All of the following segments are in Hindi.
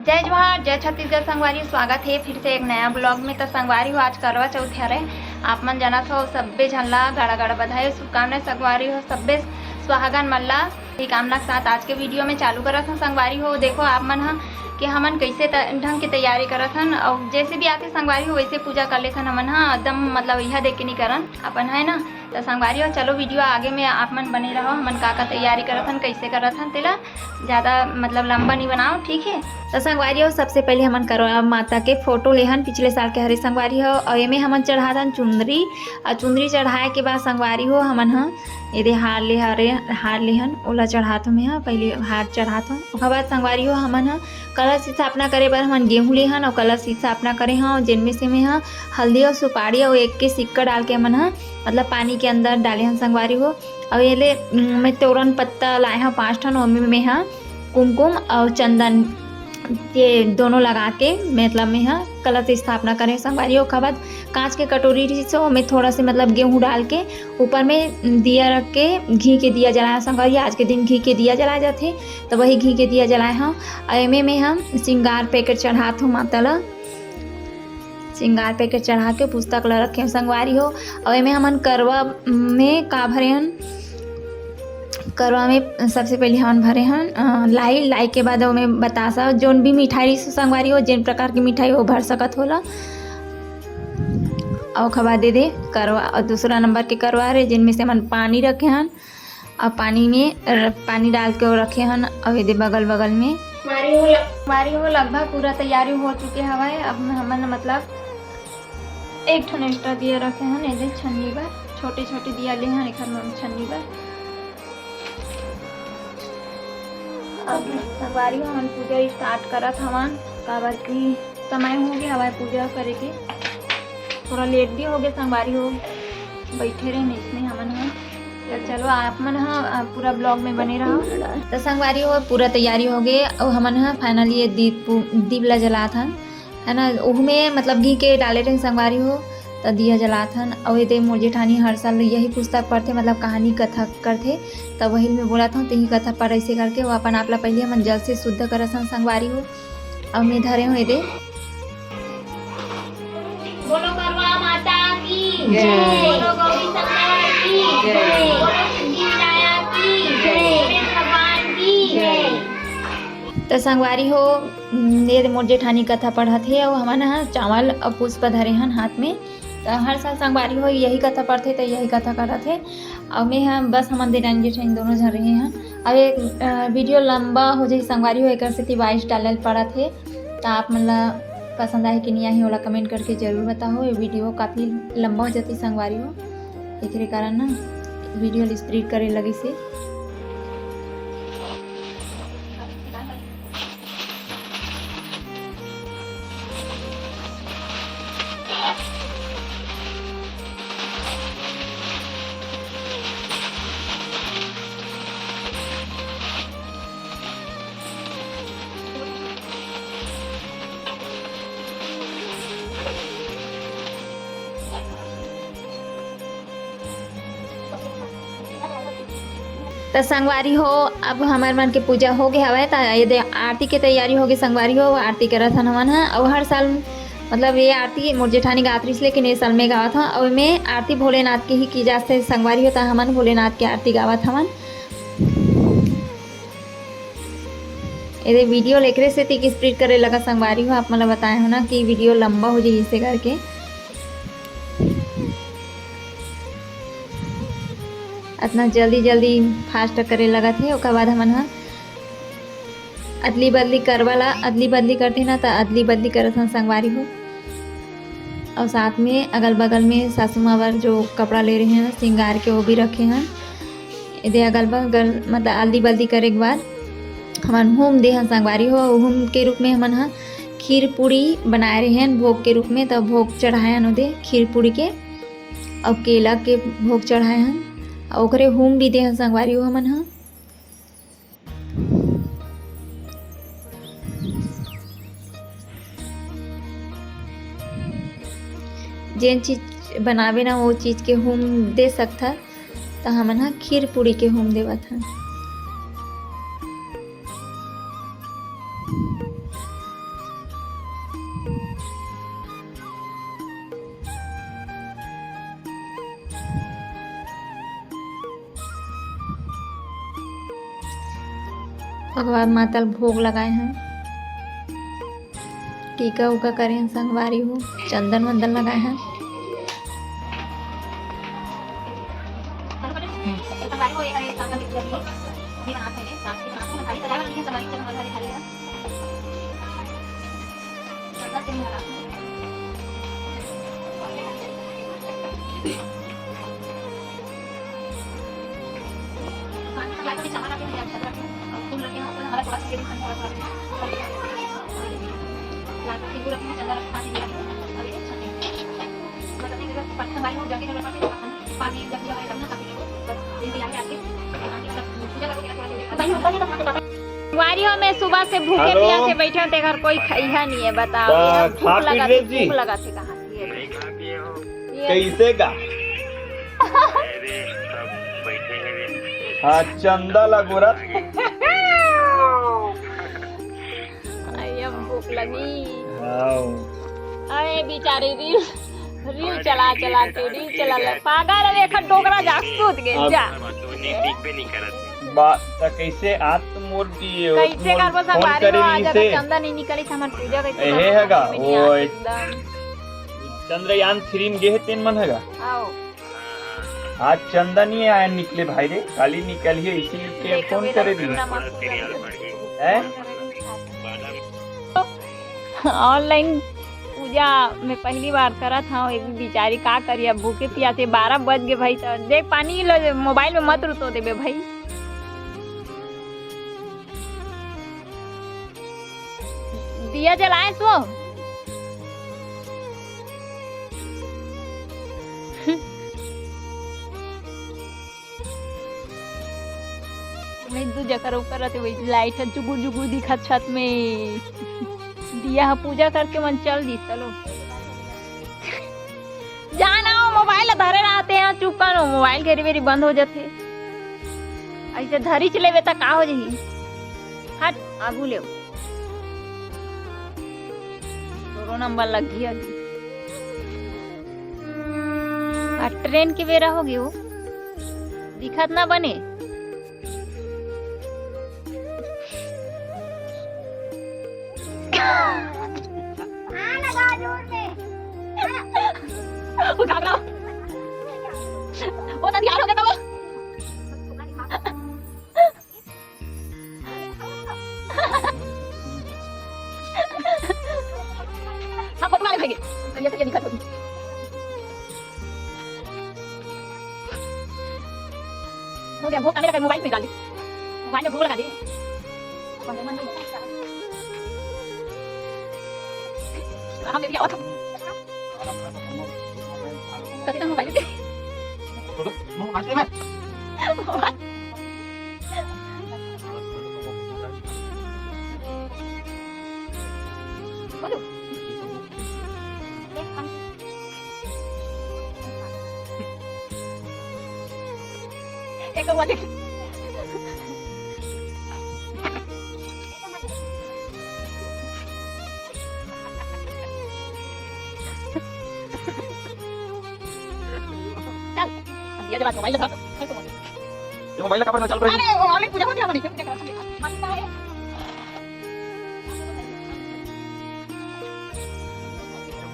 जय जोहार जय छत्तीसगढ़ संगवारी स्वागत है फिर से एक नया ब्लॉग में। तो संगवारी हो आज करवा चौथ हरे आप मन जाना हो सब्बे झनला गड़ा गड़ा बधाई शुभकामनाएं। संगवारी हो सब्बे सुहागन मल्ला की कामना के साथ आज के वीडियो में चालू करत हूँ। संगवारी हो देखो आप मन कि हमन कैसे ढंग की तैयारी करत हन और जैसे भी आते संगवारी हो वैसे पूजा कर लेथन हमन एकदम मतलब यह देख के नहीं करन अपन है ना। तो संगवारी हो चलो वीडियो आगे में आप मन बने रहो हमन का तैयारी करत हन कैसे करत हन तेला ज़्यादा मतलब लंबा नहीं बनाओ ठीक है। तो संगवारी हो सबसे पहले हमन करवा माता के फोटो लेहन पिछले साल के हरे संगवारी हो और एमे हमन चढ़ाथन चुंदरी और चुंदरी चढ़ाए के बाद संगवारी हो हमन यदि हार लेहन ओला चढ़ाथो में पहले हार चढ़ाथो ओकर बाद संगवारी हो हमन कलश स्थापना करे बर हमन गेहूँ लेहन और कलश स्थापना करे हाँ जिनमें से में हल्दी और सुपारी और एक के सिक्का डाल के हमन मतलब पानी के अंदर डाले हन संगवारी हो। और ये ले मैं तोरन पत्ता लाए हाँ 5 ठन में कुमकुम और चंदन ये दोनों लगा के मतलब में कलश स्थापना करें संगवारी हो। उसके बाद कांच के कटोरी से में थोड़ा से मतलब गेहूँ डाल के ऊपर में दिया रख के घी के दिया जलाए संगवारी। आज के दिन घी के दिया जलाए जाते तो वही घी के दिया जलाए हाँ। एमे में हम श्रृंगार पैकेट चढ़ात हूँ माता ला श्रृंगार पैकेट चढ़ा के पुस्तक ला रखे संगवारी हो। और एमे हमन करवा में का भरे हन करवा में सबसे पहले हमन भरे हन लाई के बाद में बतासा जोन भी मिठाई संगवारी हो जिन प्रकार की मिठाई हो भर सकत होला और खबा दे करवा। और दूसरा नंबर के करवा रहे जिनमें से हमन पानी रखे हन और पानी में पानी डाल के रखे हन और ये बगल बगल में हमारी हो लगभग पूरा तैयारी हो चुके हवा। अब हमन मतलब एक ठन एक्स्ट्रा दिया रखे हन ये छन्नी बर छोटे छोटे दिया ले हन एक छन्नी बर। अब संगवारी हो हम पूजा स्टार्ट करत हवन काबर की समय हो गया हवा पूजा करे के थोड़ा लेट भी हो गया संगवारी हो बैठे रहे इसमें हमन तो चलो आप मन पूरा ब्लॉग में बने रहो। तो संगवारी हो पूरा तैयारी हो गई और हमन फाइनली ये दीप ला जलात हन है ना। उसमें मतलब घी के डाले रहे संगवारी हो तो दिया जलात हन। और ये मोर जेठानी हर साल यही पुस्तक पढ़ते मतलब कहानी कथा करते तब वही में बोला था यही कथा पढ़ ऐसे करके वो अपन आप ला पहले मन जल से शुद्ध करत हन संगवारी हो। और मैं धरे हूँ ये बोलो करवा माता की जय बोलो गौरी शंकर की जय बोलो सिद्धि विनायक की जय भगवान की जय। तो संगवारी हो ये मोर जेठानी कथा पढ़त है और हमन चावल और पुष्प धरे हन हाथ में। तो हर साल संगवारी हो यही कथा पढ़ते तो यही कथा करत है। और मैं बस हमन देरानी जेठानी दोनों झन रहे हैं। अब एक वीडियो लंबा हो जाए संगवारी हो एक से 22 डालल पड़त है। तो आप मन ला पसंद आए कि नहीं आई वाला कमेंट करके जरूर बताओ। ये वीडियो काफ़ी लंबा हो जाती संगवारी हो एक कारण ना वीडियो स्प्रीड करे लगी से। तो संगवारी हो अब हमारे मन के पूजा हो गए हवा। तो ये आरती के तैयारी हो गई संगवारी हो आरती करत हन हमन और हर साल मतलब ये आरती मोर जेठानी गात रही लेकिन ये साल में गावत हूँ और मैं आरती भोलेनाथ की ही की जाते संगवारी हो। तो हमन भोलेनाथ की आरती गावत हवन। ये वीडियो लेकर से तीक स्प्रीड करे लगा संगवारी हो आप मतलब बताए हो ना कि वीडियो लंबा हो जाए इसे करके। इतना जल्दी फास्ट करे लगा थे। उसके बाद हमन अदली बदली करवाला अदली बदली करते ना तो अदली बदली करत हन संगवारी हो। और साथ में अगल बगल में सासू माँ बर जो कपड़ा ले रहे हैं श्रृंगार के वो भी रखे हैं। इधर अगल बगल मतलब अदली बदली करे के बाद हमन होम दे हन संगवारी हो। होम के रूप में हमन खीर पूड़ी बनाए रहे हैं भोग के रूप में। तो भोग चढ़ाए हन उदे खीर पूड़ी के और केला के भोग चढ़ाए हन और ओकरे होम भी दे हन संगवारी हो हमन जेन चीज़ बनावे ना वो चीज़ के होम दे सकता। तो हमन खीर पूड़ी के होम देवत हन। उसके बाद माता भोग लगाए हैं, टीका उका करे हैं, संगवारी हो चंदन वंदन लगाए हैं। वारियों में सुबह से भूखे प्यासे बैठे थे, घर कोई खाइया नहीं है। बताओ भूख लगा थे कहाँ कैसे का हाँ चंदा लगोरा भूख लगी। अरे बेचारे रील चला के पागल देखा डोकरा जा सूत गए जा बात कैसे आज तो मोर की कैसे कर बस हमारी हो आज अगर चंदा नहीं निकली तो हमार पूजा कैसे ए हैगा ओ चंद्रयान 3 में गे 3 मन हैगा आओ आज चंदा नहीं आया निकले भाई रे, काली निकलिए इसीलिए फोन करे दी हैं ऑनलाइन पूजा में पहली बार करा था। एक बेचारी का करिए भूखे प्यासे 12 बज गए भाई। तो देख पानी लो मोबाइल में मत रुतो देबे भाई। दिया जलाए सो दू जकर ऊपर रहते वही लाइट जुगुर जुगुर दिखा छत में दिया पूजा करके मन चल दी। चलो जाना मोबाइल धरे रहते हैं, चुप करो मोबाइल घेरी बेरी बंद हो जाते ऐसे धरी चले तो का हो जाही। हट आगू ले दो नंबर लग गया। ट्रेन की बेरा होगी वो दिखत ना बने। वो तैयार हो गया था वो हाँ फोटो वाले भाई ये दिखा दो। हो गया भूख मेरा मोबाइल में डाल दे, मोबाइल में भूख लगा दे। हम क्या होता कति मोबाइल पे मोबाइल में बोलो एक वाले ये जला मोबाइल लगा ये मोबाइल का पर चल रहा है। अरे ऑनलाइन पूजा होती है हमारी पूजा करते हैं मत है।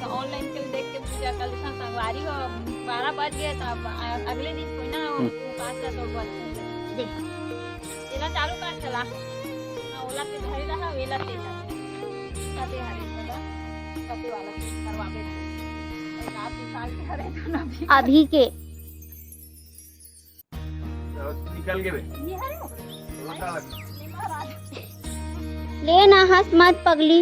तो ऑनलाइन के देख के पूजा कर लेता संगवारी हो 12 बज गए तब अगले दिन कोई ना पास का तो बज देख एला चालू कर चला ओला पे धरी रहा वेला से जाते हरे सदा कते वाला करवावे रात के साल के हरे तो ना अभी के निकल गए लेना हंस मत पगली।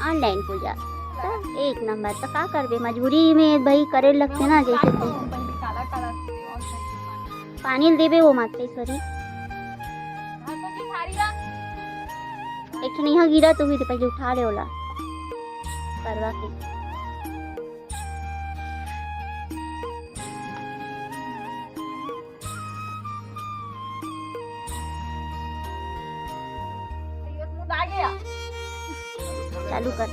ऑनलाइन पूजा एक नंबर तो का करबे मजबूरी में भाई करे लगते ना जैसे पानी देबे वो मातेश्वरी एक नहीं गिरा तो भी पहले उठा ले ओला करवा के चालू कर।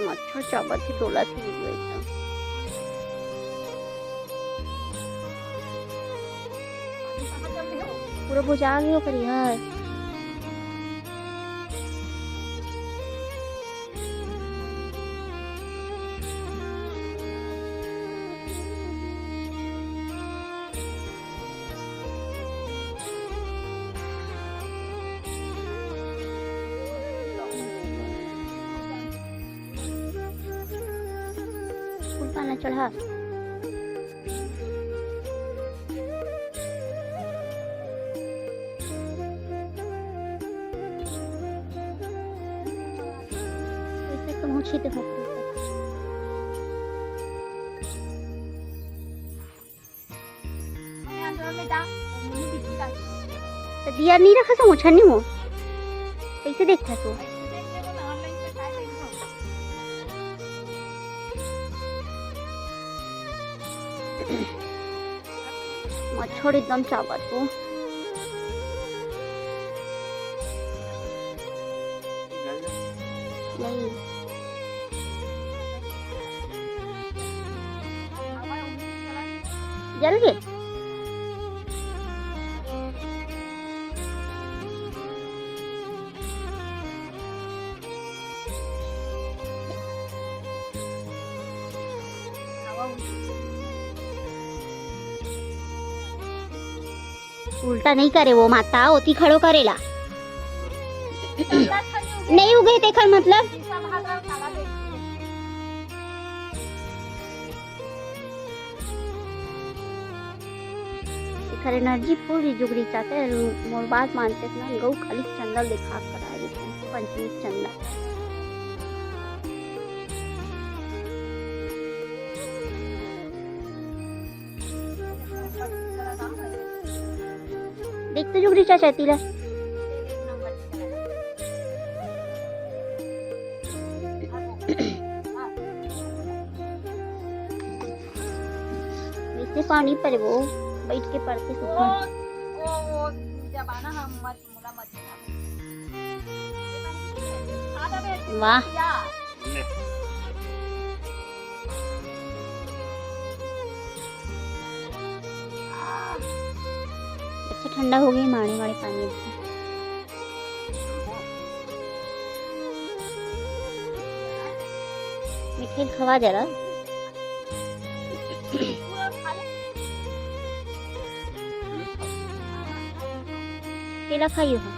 मच्छर चाबत ही डोला थी वीडियो एकदम। पूरा बुझा गयो करी यार। फूल पाना चढ़ा ऐसे तो मुझे तो तो दिया नहीं रखा समझ नहीं हो कैसे देखता तू। मच्छर एकदम चाबत हो। नहीं जल गए उल्टा नहीं करे वो माता ओती खड़ो करेला नहीं उगे तेखर मतलब एखर एनर्जी पूरी जुगड़ी चाहते मोर बात मानते ना गौ खाली चंदल दिखा कर आए पंचमी चंदा देख तो जुगड़ी चाचा तीला वैसे पानी पर वो बैठ के पढ़ते सुकून वाह अच्छा ठंडा हो गई माड़े माड़े पानी से। मिठाई खवा जरा केला खाइयो हो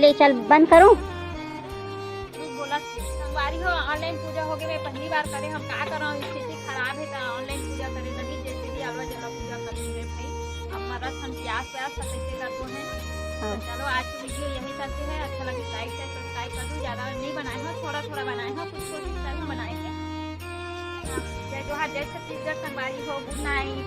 ले चल बंद करो बोला संगवारी हो ऑनलाइन पूजा हो गई मैं पहली बार करे हम का कर स्थिति खराब है तो ऑनलाइन पूजा करे लगी जैसे भी आवा जला पूजा कर ले भाई हमारा हम प्यास प्यास कैसे करते हैं। हाँ। चलो आज की वीडियो यही तक है। अच्छा लगे लाइक से सब्सक्राइब कर दो। ज़्यादा नहीं बनाए हैं थोड़ा थोड़ा बनाए हैं कुछ कोशिश करें बनाए थे। जय जोहार जय छत्तीसगढ़ संगवारी हो गुड नाइट।